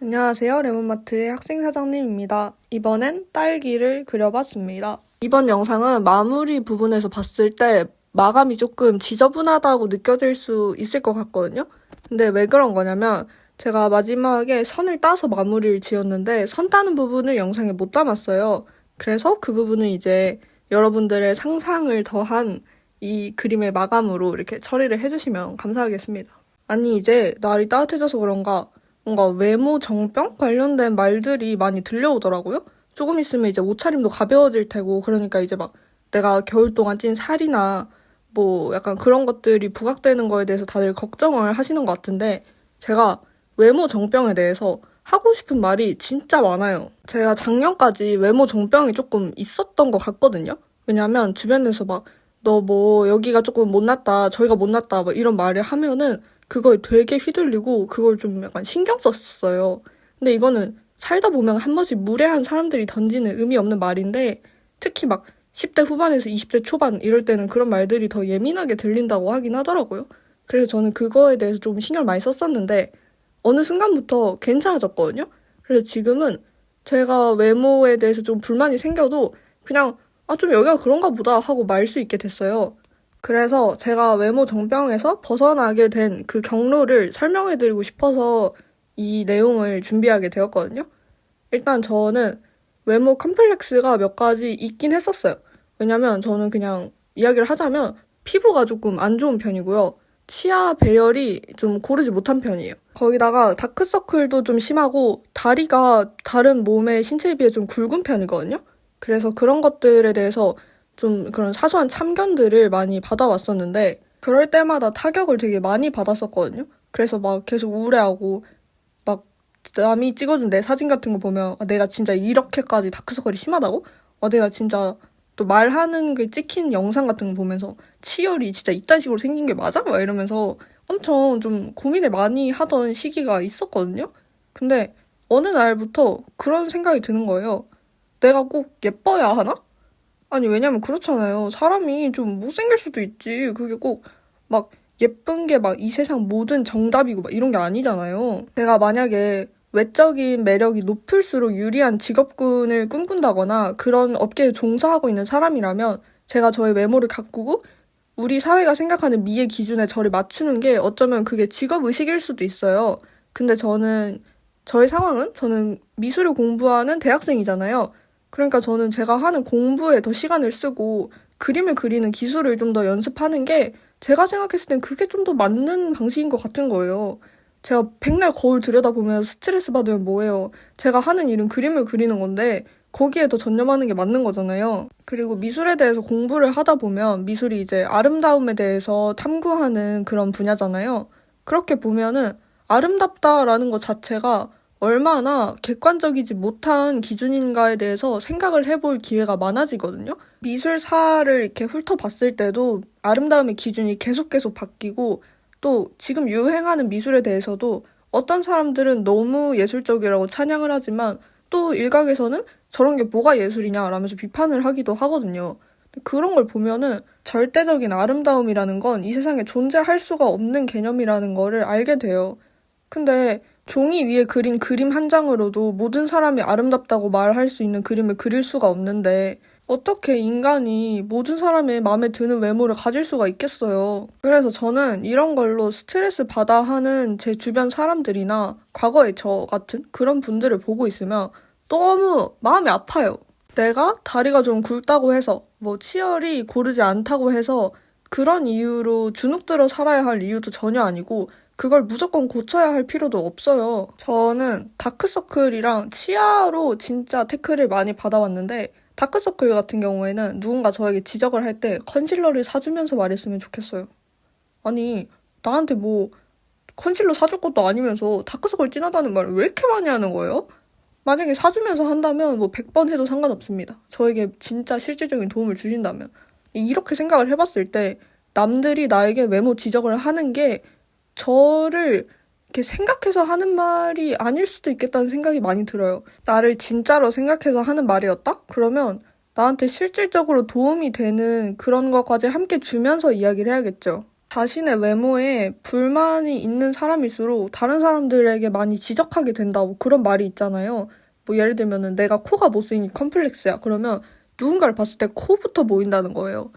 안녕하세요. 레몬마트의 학생사장님입니다. 이번엔 딸기를 그려봤습니다. 이번 영상은 마무리 부분에서 봤을 때 마감이 조금 지저분하다고 느껴질 수 있을 것 같거든요. 근데 왜 그런 거냐면 제가 마지막에 선을 따서 마무리를 지었는데 선 따는 부분을 영상에 못 담았어요. 그래서 그 부분은 이제 여러분들의 상상을 더한 이 그림의 마감으로 이렇게 처리를 해주시면 감사하겠습니다. 아니 이제 날이 따뜻해져서 그런가 뭔가 외모 정병 관련된 말들이 많이 들려오더라고요. 조금 있으면 이제 옷차림도 가벼워질 테고 그러니까 이제 막 내가 겨울 동안 찐 살이나 뭐 약간 그런 것들이 부각되는 거에 대해서 다들 걱정을 하시는 것 같은데 제가 외모 정병에 대해서 하고 싶은 말이 진짜 많아요. 제가 작년까지 외모 정병이 조금 있었던 것 같거든요. 왜냐면 주변에서 막 너 뭐 여기가 조금 못났다 저기가 못났다 막 이런 말을 하면은 그거에 되게 휘둘리고 그걸 좀 약간 신경 썼어요. 근데 이거는 살다 보면 한 번씩 무례한 사람들이 던지는 의미 없는 말인데 특히 막 10대 후반에서 20대 초반 이럴 때는 그런 말들이 더 예민하게 들린다고 하긴 하더라고요. 그래서 저는 그거에 대해서 좀 신경 많이 썼었는데 어느 순간부터 괜찮아졌거든요. 그래서 지금은 제가 외모에 대해서 좀 불만이 생겨도 그냥 좀 여기가 그런가 보다 하고 말 수 있게 됐어요. 그래서 제가 외모 정병에서 벗어나게 된 그 경로를 설명해드리고 싶어서 이 내용을 준비하게 되었거든요. 일단 저는 외모 컴플렉스가 몇 가지 있긴 했었어요. 왜냐면 저는 그냥 이야기를 하자면 피부가 조금 안 좋은 편이고요. 치아 배열이 좀 고르지 못한 편이에요. 거기다가 다크서클도 좀 심하고 다리가 다른 몸의 신체에 비해 좀 굵은 편이거든요. 그래서 그런 것들에 대해서 좀 그런 사소한 참견들을 많이 받아왔었는데 그럴 때마다 타격을 되게 많이 받았었거든요. 그래서 막 계속 우울해하고 막 남이 찍어준 내 사진 같은 거 보면 내가 진짜 이렇게까지 다크서클이 심하다고? 내가 진짜 또 말하는 게 찍힌 영상 같은 거 보면서 치열이 진짜 이딴 식으로 생긴 게 맞아? 막 이러면서 엄청 좀 고민을 많이 하던 시기가 있었거든요. 근데 어느 날부터 그런 생각이 드는 거예요. 내가 꼭 예뻐야 하나? 아니, 왜냐면 그렇잖아요. 사람이 좀 못생길 수도 있지. 그게 꼭 막 예쁜 게 막 이 세상 모든 정답이고 막 이런 게 아니잖아요. 제가 만약에 외적인 매력이 높을수록 유리한 직업군을 꿈꾼다거나 그런 업계에 종사하고 있는 사람이라면 제가 저의 외모를 가꾸고 우리 사회가 생각하는 미의 기준에 저를 맞추는 게 어쩌면 그게 직업의식일 수도 있어요. 근데 저의 상황은 저는 미술을 공부하는 대학생이잖아요. 그러니까 저는 제가 하는 공부에 더 시간을 쓰고 그림을 그리는 기술을 좀 더 연습하는 게 제가 생각했을 땐 그게 좀 더 맞는 방식인 것 같은 거예요. 제가 백날 거울 들여다보면 스트레스 받으면 뭐예요? 제가 하는 일은 그림을 그리는 건데 거기에 더 전념하는 게 맞는 거잖아요. 그리고 미술에 대해서 공부를 하다 보면 미술이 이제 아름다움에 대해서 탐구하는 그런 분야잖아요. 그렇게 보면은 아름답다라는 것 자체가 얼마나 객관적이지 못한 기준인가에 대해서 생각을 해볼 기회가 많아지거든요. 미술사를 이렇게 훑어봤을 때도 아름다움의 기준이 계속 바뀌고 또 지금 유행하는 미술에 대해서도 어떤 사람들은 너무 예술적이라고 찬양을 하지만 또 일각에서는 저런 게 뭐가 예술이냐라면서 비판을 하기도 하거든요. 그런 걸 보면은 절대적인 아름다움이라는 건 이 세상에 존재할 수가 없는 개념이라는 거를 알게 돼요. 근데 종이 위에 그린 그림 한 장으로도 모든 사람이 아름답다고 말할 수 있는 그림을 그릴 수가 없는데 어떻게 인간이 모든 사람의 마음에 드는 외모를 가질 수가 있겠어요. 그래서 저는 이런 걸로 스트레스 받아 하는 제 주변 사람들이나 과거의 저 같은 그런 분들을 보고 있으면 너무 마음이 아파요. 내가 다리가 좀 굵다고 해서 뭐 치열이 고르지 않다고 해서 그런 이유로 주눅들어 살아야 할 이유도 전혀 아니고 그걸 무조건 고쳐야 할 필요도 없어요. 저는 다크서클이랑 치아로 진짜 태클을 많이 받아왔는데 다크서클 같은 경우에는 누군가 저에게 지적을 할 때 컨실러를 사주면서 말했으면 좋겠어요. 아니, 나한테 뭐 컨실러 사줄 것도 아니면서 다크서클 진하다는 말을 왜 이렇게 많이 하는 거예요? 만약에 사주면서 한다면 뭐 100번 해도 상관없습니다. 저에게 진짜 실질적인 도움을 주신다면. 이렇게 생각을 해봤을 때 남들이 나에게 외모 지적을 하는 게 저를 이렇게 생각해서 하는 말이 아닐 수도 있겠다는 생각이 많이 들어요. 나를 진짜로 생각해서 하는 말이었다? 그러면 나한테 실질적으로 도움이 되는 그런 것까지 함께 주면서 이야기를 해야겠죠. 자신의 외모에 불만이 있는 사람일수록 다른 사람들에게 많이 지적하게 된다고 그런 말이 있잖아요. 뭐 예를 들면은 내가 코가 못생긴 컴플렉스야. 그러면 누군가를 봤을 때 코부터 보인다는 거예요.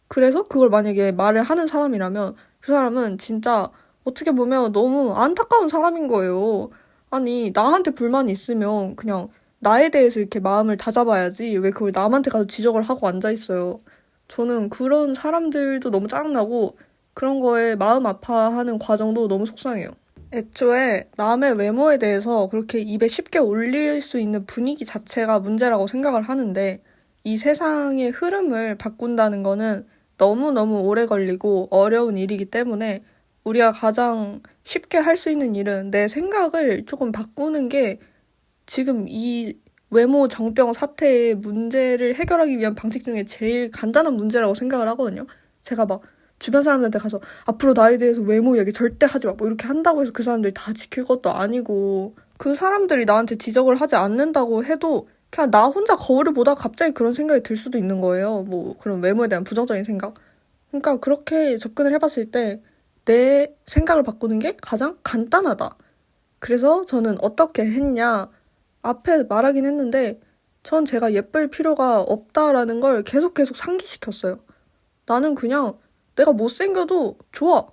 그래서 그걸 만약에 말을 하는 사람이라면 그 사람은 진짜 어떻게 보면 너무 안타까운 사람인 거예요. 아니, 나한테 불만이 있으면 그냥 나에 대해서 이렇게 마음을 다잡아야지 왜 그걸 남한테 가서 지적을 하고 앉아 있어요. 저는 그런 사람들도 너무 짜증나고 그런 거에 마음 아파하는 과정도 너무 속상해요. 애초에 남의 외모에 대해서 그렇게 입에 쉽게 올릴 수 있는 분위기 자체가 문제라고 생각을 하는데 이 세상의 흐름을 바꾼다는 거는 너무너무 오래 걸리고 어려운 일이기 때문에 우리가 가장 쉽게 할 수 있는 일은 내 생각을 조금 바꾸는 게 지금 이 외모 정병 사태의 문제를 해결하기 위한 방식 중에 제일 간단한 문제라고 생각을 하거든요. 제가 막 주변 사람들한테 가서 앞으로 나에 대해서 외모 얘기 절대 하지 마. 뭐 이렇게 한다고 해서 그 사람들이 다 지킬 것도 아니고 그 사람들이 나한테 지적을 하지 않는다고 해도 그냥 나 혼자 거울을 보다가 갑자기 그런 생각이 들 수도 있는 거예요. 뭐 그런 외모에 대한 부정적인 생각. 그러니까 그렇게 접근을 해봤을 때 내 생각을 바꾸는 게 가장 간단하다. 그래서 저는 어떻게 했냐. 앞에 말하긴 했는데 전 제가 예쁠 필요가 없다라는 걸 계속 상기시켰어요. 나는 그냥 내가 못생겨도 좋아.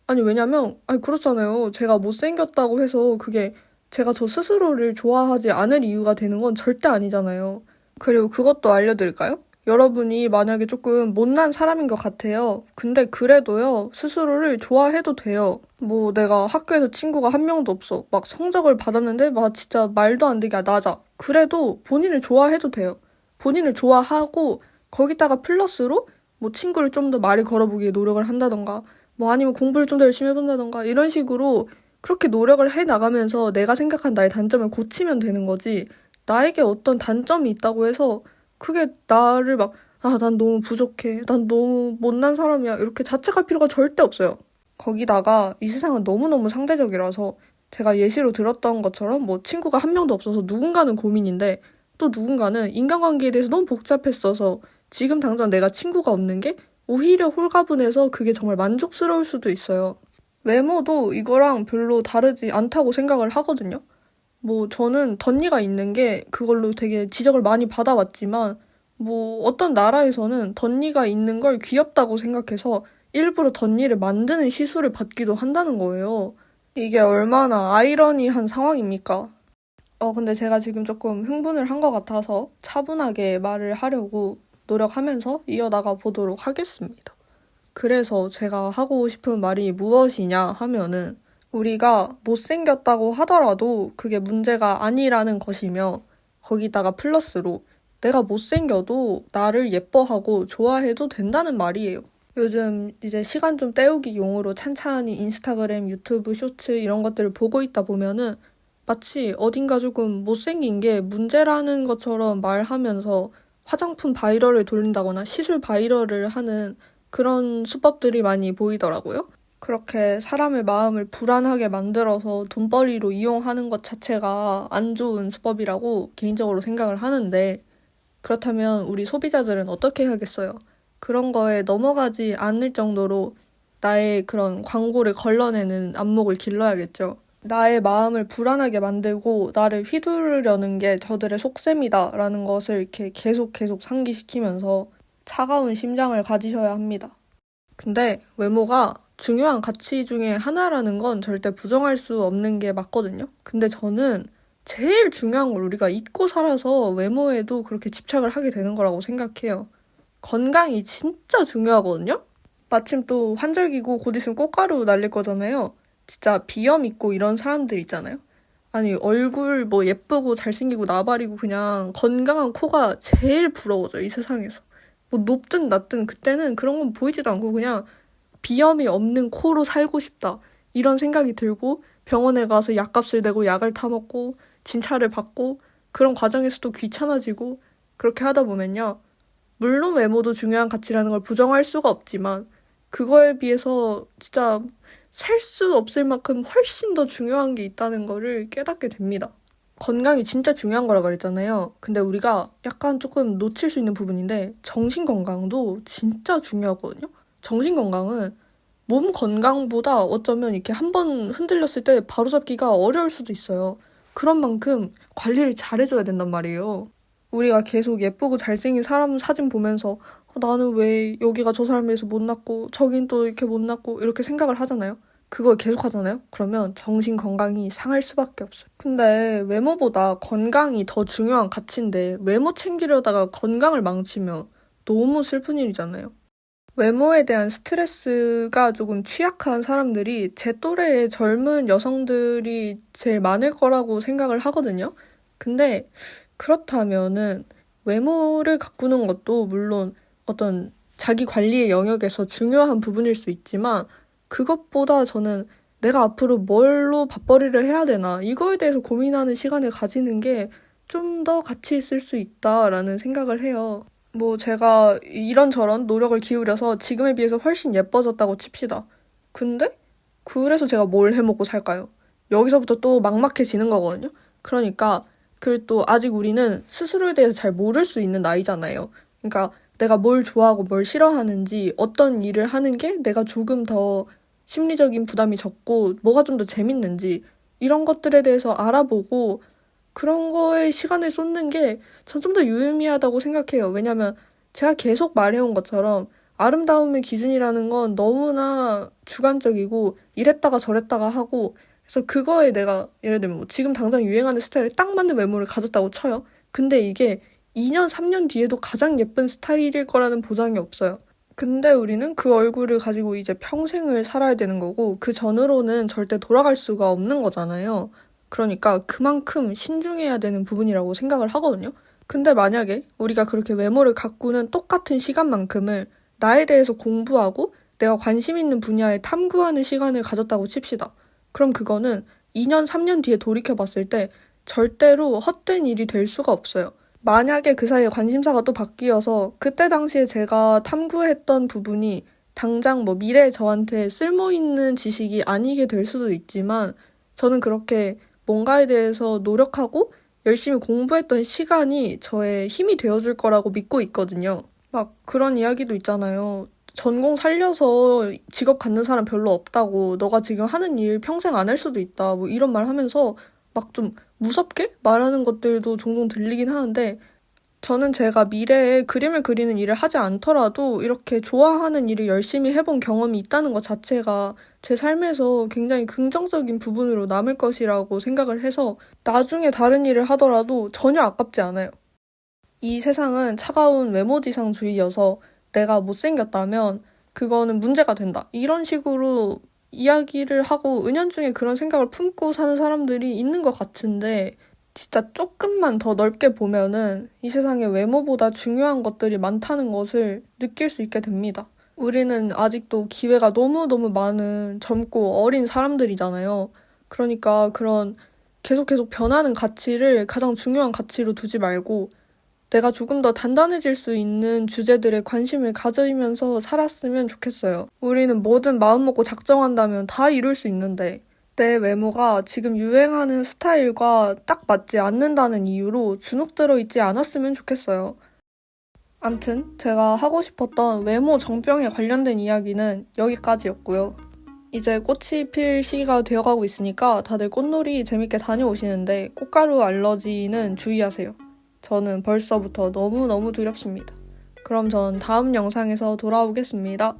아니, 왜냐면, 아니, 그렇잖아요. 제가 못생겼다고 해서 그게 제가 저 스스로를 좋아하지 않을 이유가 되는 건 절대 아니잖아요. 그리고 그것도 알려드릴까요? 여러분이 만약에 조금 못난 사람인 것 같아요. 근데 그래도요, 스스로를 좋아해도 돼요. 뭐 내가 학교에서 친구가 한 명도 없어. 막 성적을 받았는데 막 진짜 말도 안 되게 낮아. 그래도 본인을 좋아해도 돼요. 본인을 좋아하고 거기다가 플러스로 뭐 친구를 좀 더 말을 걸어보기에 노력을 한다던가 뭐 아니면 공부를 좀 더 열심히 해본다던가 이런 식으로 그렇게 노력을 해 나가면서 내가 생각한 나의 단점을 고치면 되는 거지. 나에게 어떤 단점이 있다고 해서 그게 나를 막, 아, 난 너무 부족해. 난 너무 못난 사람이야. 이렇게 자책할 필요가 절대 없어요. 거기다가 이 세상은 너무너무 상대적이라서 제가 예시로 들었던 것처럼 뭐 친구가 한 명도 없어서 누군가는 고민인데 또 누군가는 인간관계에 대해서 너무 복잡했어서 지금 당장 내가 친구가 없는 게 오히려 홀가분해서 그게 정말 만족스러울 수도 있어요. 외모도 이거랑 별로 다르지 않다고 생각을 하거든요. 뭐 저는 덧니가 있는 게 그걸로 되게 지적을 많이 받아왔지만 뭐 어떤 나라에서는 덧니가 있는 걸 귀엽다고 생각해서 일부러 덧니를 만드는 시술을 받기도 한다는 거예요. 이게 얼마나 아이러니한 상황입니까? 근데 제가 지금 조금 흥분을 한 것 같아서 차분하게 말을 하려고 노력하면서 이어나가 보도록 하겠습니다. 그래서 제가 하고 싶은 말이 무엇이냐 하면은 우리가 못생겼다고 하더라도 그게 문제가 아니라는 것이며 거기다가 플러스로 내가 못생겨도 나를 예뻐하고 좋아해도 된다는 말이에요. 요즘 이제 시간 좀 때우기 용으로 찬찬히 인스타그램, 유튜브 쇼츠 이런 것들을 보고 있다 보면은 마치 어딘가 조금 못생긴 게 문제라는 것처럼 말하면서 화장품 바이럴을 돌린다거나 시술 바이럴을 하는 그런 수법들이 많이 보이더라고요. 그렇게 사람의 마음을 불안하게 만들어서 돈벌이로 이용하는 것 자체가 안 좋은 수법이라고 개인적으로 생각을 하는데 그렇다면 우리 소비자들은 어떻게 해야겠어요? 그런 거에 넘어가지 않을 정도로 나의 그런 광고를 걸러내는 안목을 길러야겠죠. 나의 마음을 불안하게 만들고 나를 휘두르려는 게 저들의 속셈이다라는 것을 이렇게 계속 상기시키면서 차가운 심장을 가지셔야 합니다. 근데 외모가 중요한 가치 중에 하나라는 건 절대 부정할 수 없는 게 맞거든요. 근데 저는 제일 중요한 걸 우리가 잊고 살아서 외모에도 그렇게 집착을 하게 되는 거라고 생각해요. 건강이 진짜 중요하거든요. 마침 또 환절기고 곧 있으면 꽃가루 날릴 거잖아요. 진짜 비염 있고 이런 사람들 있잖아요. 아니 얼굴 뭐 예쁘고 잘생기고 나발이고 그냥 건강한 코가 제일 부러워져 이 세상에서. 뭐 높든 낮든 그때는 그런 건 보이지도 않고 그냥 비염이 없는 코로 살고 싶다. 이런 생각이 들고 병원에 가서 약값을 내고 약을 타먹고 진찰을 받고 그런 과정에서도 귀찮아지고 그렇게 하다 보면요. 물론 외모도 중요한 가치라는 걸 부정할 수가 없지만 그거에 비해서 진짜 셀 수 없을 만큼 훨씬 더 중요한 게 있다는 거를 깨닫게 됩니다. 건강이 진짜 중요한 거라 그랬잖아요. 근데 우리가 약간 조금 놓칠 수 있는 부분인데 정신 건강도 진짜 중요하거든요. 정신 건강은 몸 건강보다 어쩌면 이렇게 한 번 흔들렸을 때 바로잡기가 어려울 수도 있어요. 그런 만큼 관리를 잘해줘야 된단 말이에요. 우리가 계속 예쁘고 잘생긴 사람 사진 보면서 나는 왜 여기가 저 사람에 비해서 못났고 저긴 또 이렇게 못났고 이렇게 생각을 하잖아요. 그걸 계속 하잖아요. 그러면 정신 건강이 상할 수밖에 없어요. 근데 외모보다 건강이 더 중요한 가치인데 외모 챙기려다가 건강을 망치면 너무 슬픈 일이잖아요. 외모에 대한 스트레스가 조금 취약한 사람들이 제 또래의 젊은 여성들이 제일 많을 거라고 생각을 하거든요. 근데 그렇다면은 외모를 가꾸는 것도 물론 어떤 자기 관리의 영역에서 중요한 부분일 수 있지만 그것보다 저는 내가 앞으로 뭘로 밥벌이를 해야 되나 이거에 대해서 고민하는 시간을 가지는 게 좀 더 가치 있을 수 있다라는 생각을 해요. 뭐 제가 이런저런 노력을 기울여서 지금에 비해서 훨씬 예뻐졌다고 칩시다. 근데 그래서 제가 뭘 해먹고 살까요? 여기서부터 또 막막해지는 거거든요. 그러니까 그리고 또 아직 우리는 스스로에 대해서 잘 모를 수 있는 나이잖아요. 그러니까 내가 뭘 좋아하고 뭘 싫어하는지 어떤 일을 하는 게 내가 조금 더 심리적인 부담이 적고 뭐가 좀 더 재밌는지 이런 것들에 대해서 알아보고 그런 거에 시간을 쏟는 게 전 좀 더 유의미하다고 생각해요. 왜냐면 제가 계속 말해온 것처럼 아름다움의 기준이라는 건 너무나 주관적이고 이랬다가 저랬다가 하고 그래서 그거에 내가 예를 들면 뭐 지금 당장 유행하는 스타일에 딱 맞는 외모를 가졌다고 쳐요. 근데 이게 2년, 3년 뒤에도 가장 예쁜 스타일일 거라는 보장이 없어요. 근데 우리는 그 얼굴을 가지고 이제 평생을 살아야 되는 거고 그 전으로는 절대 돌아갈 수가 없는 거잖아요. 그러니까 그만큼 신중해야 되는 부분이라고 생각을 하거든요. 근데 만약에 우리가 그렇게 외모를 가꾸는 똑같은 시간만큼을 나에 대해서 공부하고 내가 관심 있는 분야에 탐구하는 시간을 가졌다고 칩시다. 그럼 그거는 2년, 3년 뒤에 돌이켜봤을 때 절대로 헛된 일이 될 수가 없어요. 만약에 그 사이에 관심사가 또 바뀌어서 그때 당시에 제가 탐구했던 부분이 당장 뭐 미래에 저한테 쓸모있는 지식이 아니게 될 수도 있지만 저는 그렇게 뭔가에 대해서 노력하고 열심히 공부했던 시간이 저의 힘이 되어줄 거라고 믿고 있거든요. 막 그런 이야기도 있잖아요. 전공 살려서 직업 갖는 사람 별로 없다고, 너가 지금 하는 일 평생 안 할 수도 있다, 뭐 이런 말 하면서 막 좀 무섭게 말하는 것들도 종종 들리긴 하는데 저는 제가 미래에 그림을 그리는 일을 하지 않더라도 이렇게 좋아하는 일을 열심히 해본 경험이 있다는 것 자체가 제 삶에서 굉장히 긍정적인 부분으로 남을 것이라고 생각을 해서 나중에 다른 일을 하더라도 전혀 아깝지 않아요. 이 세상은 차가운 외모지상주의여서 내가 못생겼다면 그거는 문제가 된다. 이런 식으로 이야기를 하고 은연중에 그런 생각을 품고 사는 사람들이 있는 것 같은데 진짜 조금만 더 넓게 보면은 이 세상에 외모보다 중요한 것들이 많다는 것을 느낄 수 있게 됩니다. 우리는 아직도 기회가 너무너무 많은 젊고 어린 사람들이잖아요. 그러니까 그런 계속 변하는 가치를 가장 중요한 가치로 두지 말고 내가 조금 더 단단해질 수 있는 주제들에 관심을 가지면서 살았으면 좋겠어요. 우리는 뭐든 마음먹고 작정한다면 다 이룰 수 있는데 내 외모가 지금 유행하는 스타일과 딱 맞지 않는다는 이유로 주눅 들어 있지 않았으면 좋겠어요. 암튼 제가 하고 싶었던 외모 정병에 관련된 이야기는 여기까지였고요. 이제 꽃이 필 시기가 되어가고 있으니까 다들 꽃놀이 재밌게 다녀오시는데 꽃가루 알러지는 주의하세요. 저는 벌써부터 너무너무 두렵습니다. 그럼 전 다음 영상에서 돌아오겠습니다.